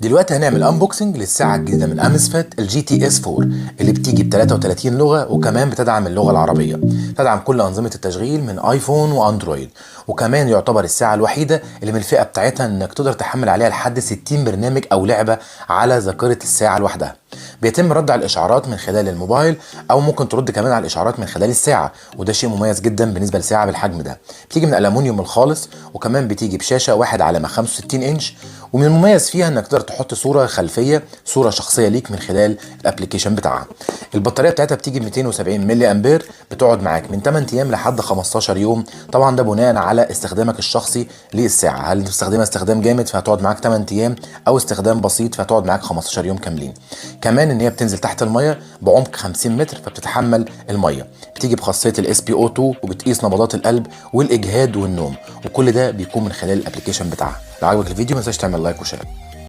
دلوقتي هنعمل انبوكسنج للساعة الجديدة من امسفت الجي تي اس 4 اللي بتيجي ب 33 لغة، وكمان بتدعم اللغة العربية. تدعم كل أنظمة التشغيل من ايفون واندرويد، وكمان يعتبر الساعة الوحيدة اللي من الفئة بتاعتها انك تقدر تحمل عليها لحد 60 برنامج او لعبة على ذاكرة الساعة لوحدها. بيتم رد على الاشعارات من خلال الموبايل، او ممكن ترد كمان على الاشعارات من خلال الساعة، وده شيء مميز جدا بالنسبة لساعة بالحجم ده. بتيجي من الالومنيوم الخالص، وكمان بتيجي بشاشة 1/65 انش، ومن المميز فيها انك تقدر تحط صوره خلفيه، صوره شخصيه ليك من خلال الابلكيشن بتاعها. البطاريه بتاعتها بتيجي ب 270 ملي امبير، بتقعد معاك من 8 ايام لحد 15 يوم. طبعا ده بناء على استخدامك الشخصي للساعه، هل تستخدمها استخدام جامد فهتقعد معاك 8 ايام، او استخدام بسيط فهتقعد معاك 15 يوم كاملين. كمان ان هي بتنزل تحت الميه بعمق 50 متر فبتتحمل الميه. بتيجي بخاصيه الاس بي او 2، وبتقيس نبضات القلب والاجهاد والنوم، وكل ده بيكون من خلال الابلكيشن بتاعها. لو عجبك الفيديو ما تنساش تعمل لايك وشير.